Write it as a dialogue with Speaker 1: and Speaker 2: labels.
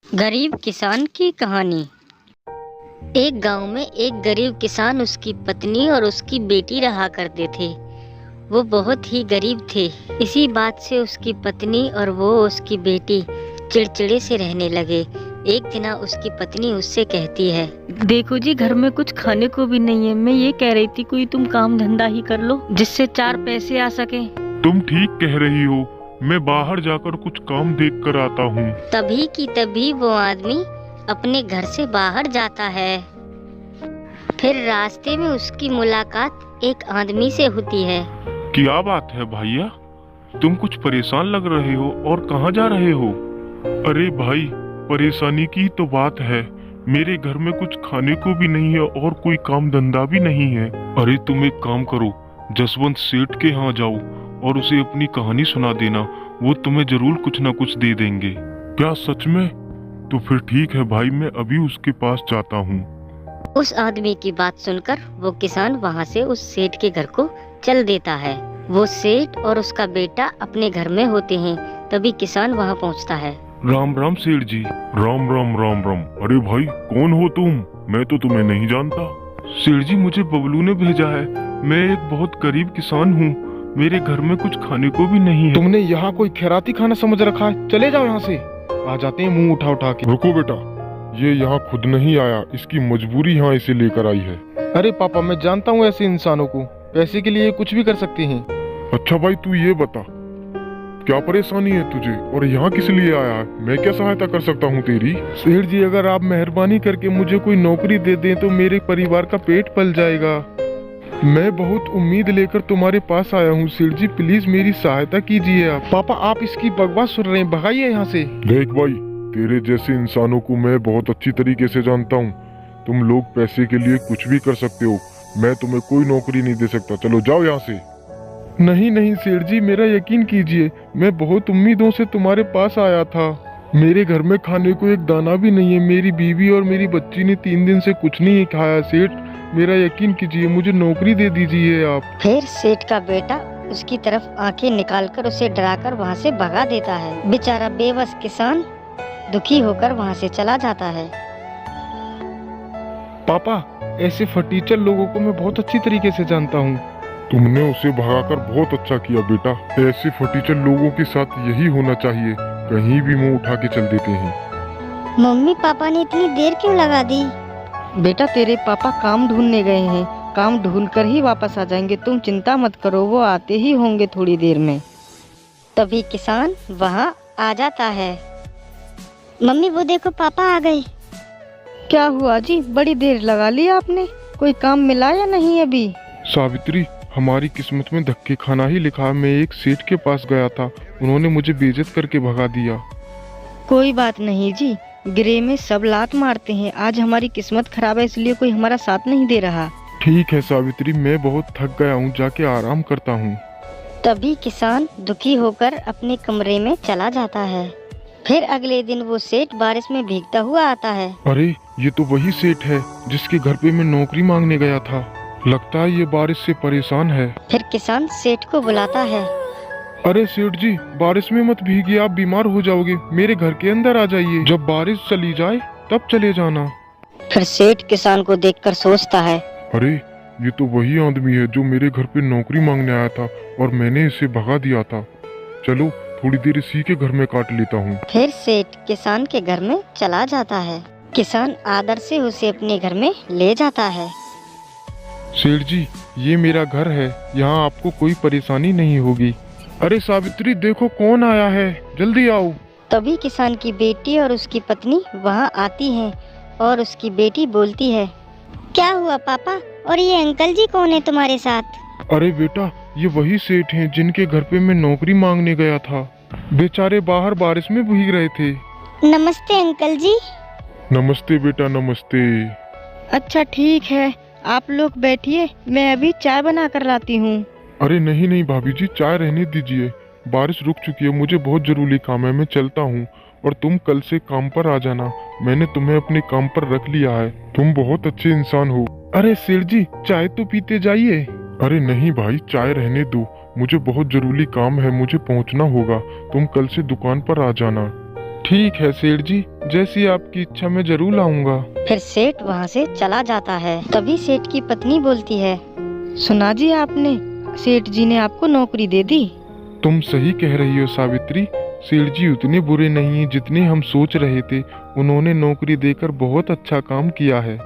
Speaker 1: गरीब किसान की कहानी। एक गांव में एक गरीब किसान, उसकी पत्नी और उसकी बेटी रहा करते थे। वो बहुत ही गरीब थे। इसी बात से उसकी पत्नी और उसकी बेटी चिड़चिड़े से रहने लगे। एक दिन उसकी पत्नी उससे कहती है,
Speaker 2: देखो जी, घर में कुछ खाने को भी नहीं है। मैं ये कह रही थी कोई तुम काम धंधा ही कर लो जिससे 4 पैसे आ सके।
Speaker 3: तुम ठीक कह रही हो, मैं बाहर जाकर कुछ काम देख कर आता हूँ।
Speaker 1: तभी की तभी वो आदमी अपने घर से बाहर जाता है। फिर रास्ते में उसकी मुलाकात एक आदमी से होती है।
Speaker 3: क्या बात है भैया, तुम कुछ परेशान लग रहे हो और कहाँ जा रहे हो? अरे भाई, परेशानी की तो बात है। मेरे घर में कुछ खाने को भी नहीं है और कोई काम धंधा भी नहीं है। अरे तुम एक काम करो, जसवंत सेठ के यहाँ जाओ और उसे अपनी कहानी सुना देना। वो तुम्हें जरूर कुछ ना कुछ दे देंगे। क्या सच में? तो फिर ठीक है भाई, मैं अभी उसके पास जाता हूँ।
Speaker 1: उस आदमी की बात सुनकर वो किसान वहाँ से उस सेठ के घर को चल देता है। वो सेठ और उसका बेटा अपने घर में होते हैं। तभी किसान वहाँ पहुँचता है।
Speaker 3: राम राम सेठ जी। राम राम राम राम। अरे भाई, कौन हो तुम? मैं तो तुम्हें नहीं जानता। सेठ जी, मुझे बबलू ने भेजा है। मैं एक बहुत गरीब किसान हूँ। मेरे घर में कुछ खाने को भी नहीं है।
Speaker 4: तुमने यहाँ कोई खैराती खाना समझ रखा है? चले जाओ यहाँ से। आ जाते हैं मुंह उठा उठा के।
Speaker 3: रुको बेटा, ये यहाँ खुद नहीं आया, इसकी मजबूरी यहाँ इसे लेकर आई है।
Speaker 4: अरे पापा, मैं जानता हूँ ऐसे इंसानों को, पैसे के लिए कुछ भी कर सकते हैं।
Speaker 3: अच्छा भाई, तू ये बता, क्या परेशानी है तुझे और यहाँ किस लिए आया है? मैं क्या सहायता कर सकता हूँ तेरी?
Speaker 4: सेठ जी, अगर आप मेहरबानी करके मुझे कोई नौकरी दे दें तो मेरे परिवार का पेट पल जाएगा। मैं बहुत उम्मीद लेकर तुम्हारे पास आया हूँ सेठ जी, प्लीज मेरी सहायता कीजिए आप। पापा, आप इसकी बकवास सुन रहे हैं, भगाइए यहाँ से।
Speaker 3: देख भाई, तेरे जैसे इंसानों को मैं बहुत अच्छी तरीके से जानता हूँ। तुम लोग पैसे के लिए कुछ भी कर सकते हो। मैं तुम्हें कोई नौकरी नहीं दे सकता। चलो जाओ यहाँ से।
Speaker 4: नहीं नहीं सेठ जी, मेरा यकीन कीजिए, मैं बहुत उम्मीदों से तुम्हारे पास आया था। मेरे घर में खाने को एक दाना भी नहीं है। मेरी बीवी और मेरी बच्ची ने 3 दिन से कुछ नहीं खाया। सेठ, मेरा यकीन कीजिए, मुझे नौकरी दे दीजिए आप।
Speaker 1: फिर सेठ का बेटा उसकी तरफ आंखें निकालकर उसे डराकर वहाँ से भगा देता है। बेचारा बेबस किसान दुखी होकर वहाँ से चला जाता है।
Speaker 4: पापा, ऐसे फटीचर लोगों को मैं बहुत अच्छी तरीके से जानता हूँ।
Speaker 3: तुमने उसे भगाकर बहुत अच्छा किया बेटा। ऐसे फटीचर लोगों के साथ यही होना चाहिए, कहीं भी मुंह उठा के चल देते हैं।
Speaker 1: मम्मी पापा ने इतनी देर क्यों लगा दी?
Speaker 2: बेटा, तेरे पापा काम ढूंढने गए हैं, काम ढूंढ कर ही वापस आ जाएंगे। तुम चिंता मत करो, वो आते ही होंगे थोड़ी देर में।
Speaker 1: तभी किसान वहाँ आ जाता है। मम्मी वो देखो, पापा आ गए।
Speaker 2: क्या हुआ जी, बड़ी देर लगा ली आपने? कोई काम मिला या नहीं अभी?
Speaker 4: सावित्री, हमारी किस्मत में धक्के खाना ही लिखा। मैं एक सेठ के पास गया था, उन्होंने मुझे बेइज्जत करके भगा दिया।
Speaker 2: कोई बात नहीं जी, गिरे में सब लात मारते हैं। आज हमारी किस्मत खराब है, इसलिए कोई हमारा साथ नहीं दे रहा।
Speaker 4: ठीक है सावित्री, मैं बहुत थक गया हूँ, जाके आराम करता हूँ।
Speaker 1: तभी किसान दुखी होकर अपने कमरे में चला जाता है। फिर अगले दिन वो सेठ बारिश में भीगता हुआ आता है।
Speaker 4: अरे, ये तो वही सेठ है जिसके घर पे मैं नौकरी मांगने गया था। लगता है ये बारिश से परेशान है।
Speaker 1: फिर किसान सेठ को बुलाता है।
Speaker 4: अरे सेठ जी, बारिश में मत भीगिए, आप बीमार हो जाओगे। मेरे घर के अंदर आ जाइए, जब बारिश चली जाए तब चले जाना।
Speaker 1: फिर सेठ किसान को देखकर सोचता है,
Speaker 3: अरे, ये तो वही आदमी है जो मेरे घर पे नौकरी मांगने आया था और मैंने इसे भगा दिया था। चलो थोड़ी देर इसी के घर में काट लेता हूँ।
Speaker 1: फिर सेठ किसान के घर में चला जाता है। किसान आदर से उसे अपने घर में ले जाता है।
Speaker 4: सेठ जी, ये मेरा घर है, यहाँ आपको कोई परेशानी नहीं होगी। अरे सावित्री, देखो कौन आया है, जल्दी आओ।
Speaker 1: तभी किसान की बेटी और उसकी पत्नी वहाँ आती हैं और उसकी बेटी बोलती है, क्या हुआ पापा, और ये अंकल जी कौन है तुम्हारे साथ?
Speaker 4: अरे बेटा, ये वही सेठ हैं जिनके घर पे मैं नौकरी मांगने गया था। बेचारे बाहर बारिश में भीग रहे थे।
Speaker 1: नमस्ते अंकल जी।
Speaker 3: नमस्ते बेटा, नमस्ते।
Speaker 2: अच्छा ठीक है, आप लोग बैठिए, मैं अभी चाय बना कर लाती हूँ।
Speaker 4: अरे नहीं नहीं भाभी जी, चाय रहने दीजिए, बारिश रुक चुकी है, मुझे बहुत जरूरी काम है, मैं चलता हूँ। और तुम कल से काम पर आ जाना, मैंने तुम्हें अपने काम पर रख लिया है। तुम बहुत अच्छे इंसान हो। अरे सेठ जी, चाय तो पीते जाइए। अरे नहीं भाई, चाय रहने दो, मुझे बहुत जरूरी काम है, मुझे पहुँचना होगा। तुम कल से दुकान पर आ जाना। ठीक है सेठ जी, जैसी आपकी इच्छा मैं जरूर आऊँगा।
Speaker 1: फिर सेठ वहाँ से चला जाता है। तभी सेठ की पत्नी बोलती है,
Speaker 2: सुना जी आपने, सेठ जी ने आपको नौकरी दे दी।
Speaker 4: तुम सही कह रही हो सावित्री, सेठ जी उतने बुरे नहीं हैं जितने हम सोच रहे थे। उन्होंने नौकरी देकर बहुत अच्छा काम किया है।